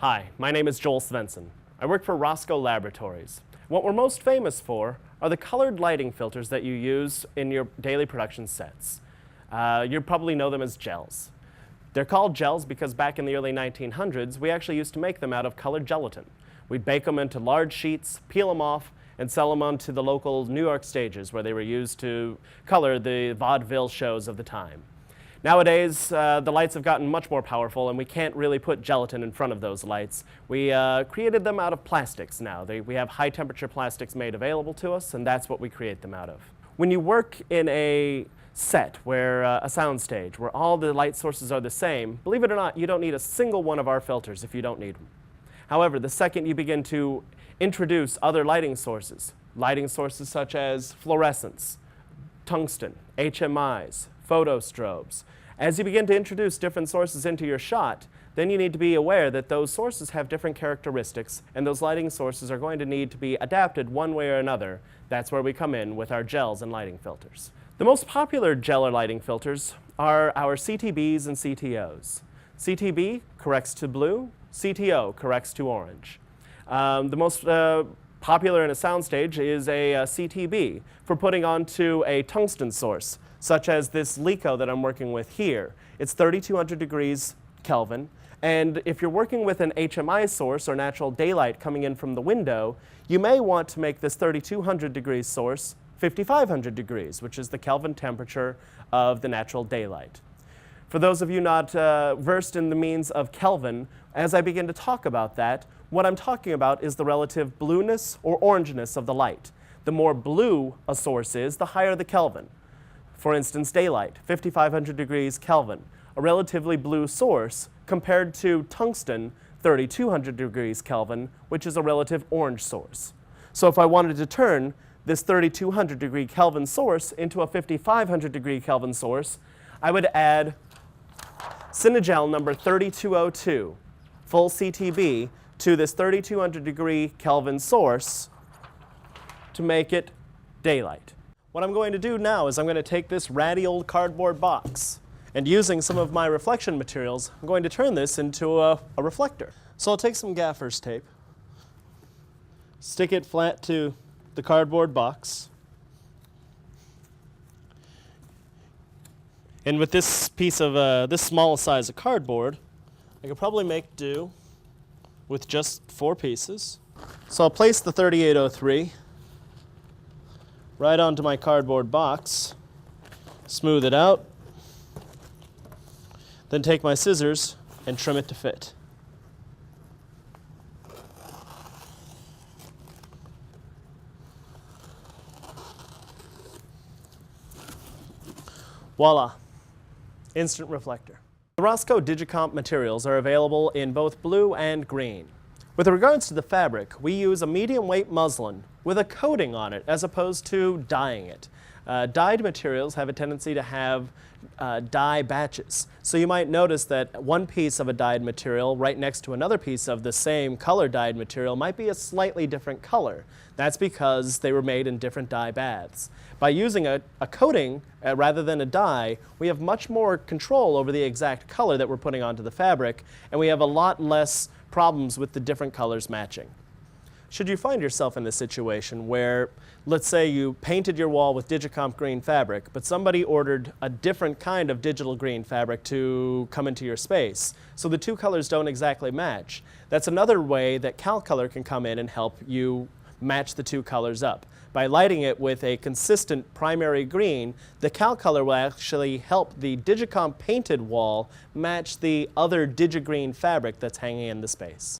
Hi, my name is Joel Svensson. I work for Roscoe Laboratories. What we're most famous for are the colored lighting filters that you use in your daily production sets. You probably know them as gels. They're called gels because back in the early 1900s, we actually used to make them out of colored gelatin. We'd bake them into large sheets, peel them off, and sell them onto the local New York stages where they were used to color the vaudeville shows of the time. Nowadays, the lights have gotten much more powerful, and we can't really put gelatin in front of those lights. We created them out of plastics now. We have high-temperature plastics made available to us, and that's what we create them out of. When you work in a set, a sound stage, where all the light sources are the same, believe it or not, you don't need a single one of our filters if you don't need them. However, the second you begin to introduce other lighting sources such as fluorescence, tungsten, HMIs, photostrobes. As you begin to introduce different sources into your shot, then you need to be aware that those sources have different characteristics, and those lighting sources are going to need to be adapted one way or another. That's where we come in with our gels and lighting filters. The most popular gel or lighting filters are our CTBs and CTOs. CTB corrects to blue, CTO corrects to orange. The most popular in a soundstage is a CTB for putting onto a tungsten source, such as this LECO that I'm working with here. It's 3200 degrees Kelvin, and if you're working with an HMI source or natural daylight coming in from the window, you may want to make this 3200 degrees source 5500 degrees, which is the Kelvin temperature of the natural daylight. For those of you not versed in the means of Kelvin, as I begin to talk about that, what I'm talking about is the relative blueness or orangeness of the light. The more blue a source is, the higher the Kelvin. For instance, daylight, 5500 degrees Kelvin, a relatively blue source compared to tungsten, 3200 degrees Kelvin, which is a relative orange source. So if I wanted to turn this 3200 degree Kelvin source into a 5500 degree Kelvin source, I would add Cinegel number 3202, full CTB, to this 3200 degree Kelvin source to make it daylight. What I'm going to do now is I'm going to take this ratty old cardboard box, and using some of my reflection materials, I'm going to turn this into a reflector. So I'll take some gaffer's tape, stick it flat to the cardboard box, and with this piece of this small size of cardboard, I could probably make do with just 4 pieces. So I'll place the 3803 right onto my cardboard box, smooth it out, then take my scissors and trim it to fit. Voila, instant reflector. The Roscoe Digicomp materials are available in both blue and green. With regards to the fabric, we use a medium weight muslin with a coating on it as opposed to dyeing it. Dyed materials have a tendency to have dye batches. So you might notice that one piece of a dyed material right next to another piece of the same color dyed material might be a slightly different color. That's because they were made in different dye baths. By using a coating rather than a dye, we have much more control over the exact color that we're putting onto the fabric, and we have a lot less problems with the different colors matching. Should you find yourself in this situation where, let's say you painted your wall with Digicomp green fabric, but somebody ordered a different kind of digital green fabric to come into your space, so the two colors don't exactly match, that's another way that CalColor can come in and help you match the two colors up. By lighting it with a consistent primary green, the CalColor will actually help the Digicomp painted wall match the other DigiGreen fabric that's hanging in the space.